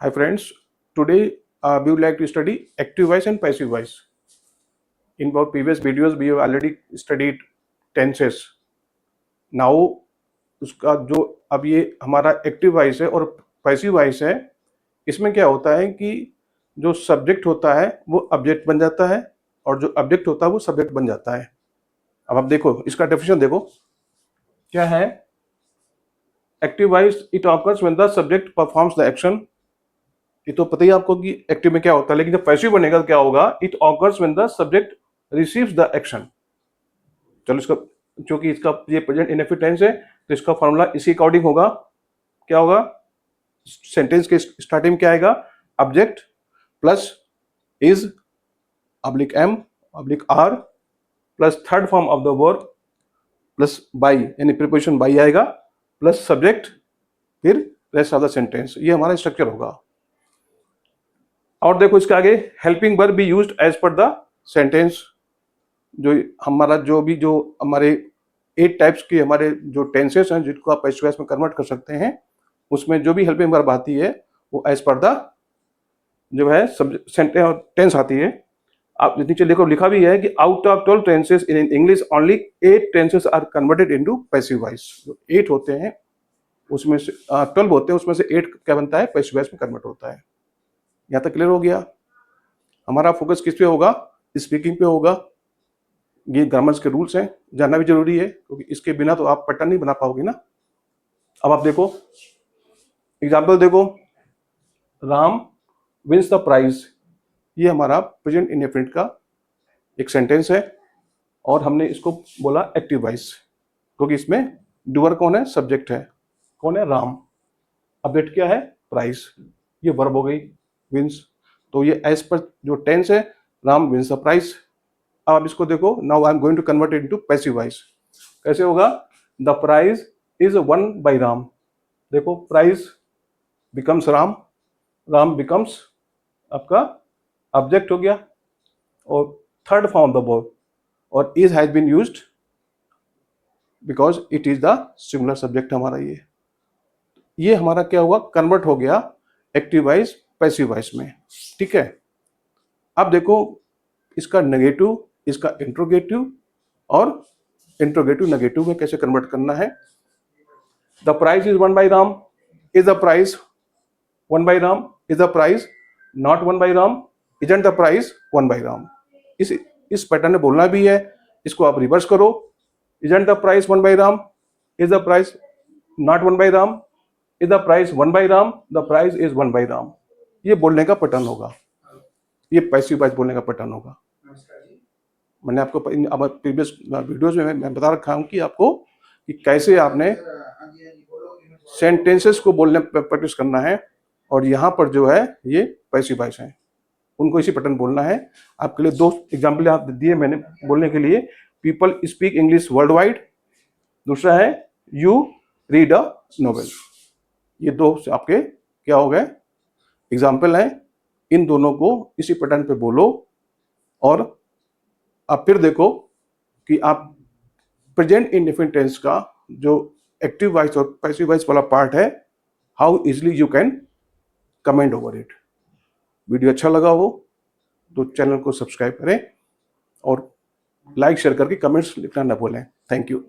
Hi friends, today we would like to study active voice and passive voice. In our previous videos we have already studied tenses. Now उसका जो अब ये हमारा active voice है और passive voice है, इसमें क्या होता है कि जो सब्जेक्ट होता है वो ऑब्जेक्ट बन जाता है और जो ऑब्जेक्ट होता है वो सब्जेक्ट बन जाता है। अब आप देखो इसका डेफिनेशन देखो क्या है। Active voice it occurs when the subject performs the action. ये तो पता ही आपको कि एक्टिव में क्या होता है, लेकिन जब पैसिव बनेगा तो क्या होगा, it occurs when the subject receives the action. चलो इसका, क्योंकि इसका ये प्रेजेंट इनडेफिनिट टेंस है तो इसका फॉर्मूला इसी अकॉर्डिंग होगा। क्या होगा, सेंटेंस के स्टार्टिंग में क्या आएगा, object plus is oblique am oblique are plus third form of the verb plus by, यानी प्रीपोजिशन बाई आएगा प्लस सब्जेक्ट फिर रेस्ट ऑफ द सेंटेंस। ये हमारा स्ट्रक्चर होगा। और देखो इसके आगे helping verb be used as per the sentence. जो हमारा जो हमारे 8 टाइप्स के हमारे जो टेंसेस हैं जिनको आप पैसिव वॉइस में कन्वर्ट कर सकते हैं, उसमें जो भी हेल्पिंग वर्ब आती है वो एज पर द जो है टेंस आती है। आप नीचे देखो लिखा भी है कि out of 12 tenses in English only 8 tenses are converted into passive voice. जो 8 होते हैं उसमें से 12 होते हैं, उसमें से 8 क्या बनता है, पैसिव वॉइस में कन्वर्ट होता है। यहाँ तक क्लियर हो गया। हमारा फोकस किस पे होगा, स्पीकिंग पे होगा। ये ग्रामर्स के रूल्स हैं, जानना भी जरूरी है क्योंकि इसके बिना तो आप पैटर्न नहीं बना पाओगे ना। अब आप देखो एग्जाम्पल देखो, राम विंस द प्राइज। ये हमारा प्रेजेंट इंडेफिनिट का एक सेंटेंस है और हमने इसको बोला एक्टिव वॉइस क्योंकि इसमें डूअर कौन है, सब्जेक्ट है। कौन है, राम। ऑब्जेक्ट क्या है, प्राइस। ये वर्ब हो गई विंस, तो ये एज पर जो टेंस है राम विंस द प्राइज। अब आप इसको देखो, now I am going to convert it into passive voice. कैसे होगा, the prize is won by Ram. देखो prize becomes Ram, Ram becomes आपका ऑब्जेक्ट हो गया और थर्ड फॉर्म द वर्ब, और is has been used because it is the singular subject हमारा। ये हमारा क्या हुआ, कन्वर्ट हो गया एक्टिव वॉइस पैसिव वॉइस में। ठीक है। अब देखो इसका नेगेटिव, इसका इंट्रोगेटिव और इंट्रोगेटिव नेगेटिव में कैसे कन्वर्ट करना है। The price is won by Ram, is the price one by Ram, is the price not one by Ram, isn't the price one by Ram. इस पैटर्न में बोलना भी है। इसको आप रिवर्स करो, isn't the price one by Ram, is the price not one by Ram, is the price one by Ram, the price is won by Ram. ये बोलने का पैटर्न होगा, ये पैसिव वॉइस बोलने का पैटर्न होगा। मैंने आपको प्रीवियस वीडियोस में मैं बता रखा हूं कि आपको कि कैसे आपने सेंटेंसेस को बोलने प्रैक्टिस करना है, और यहाँ पर जो है ये पैसिव वॉइस है, उनको इसी पैटर्न बोलना है। आपके लिए 2 एग्जाम्पल आप दिए मैंने बोलने के लिए। People speak English world wide, दूसरा है यू रीड अ नोवेल। ये 2 आपके क्या हो गए, एग्जाम्पल हैं। इन दोनों को इसी पैटर्न पे बोलो और आप फिर देखो कि आप प्रेजेंट इंडेफिनिट टेंस का जो एक्टिव वॉइस और पैसिव वॉइस वाला पार्ट है, how easily you can comment over it. Video अच्छा लगा हो तो चैनल को सब्सक्राइब करें और लाइक शेयर करके कमेंट्स लिखना ना भूलें। Thank you.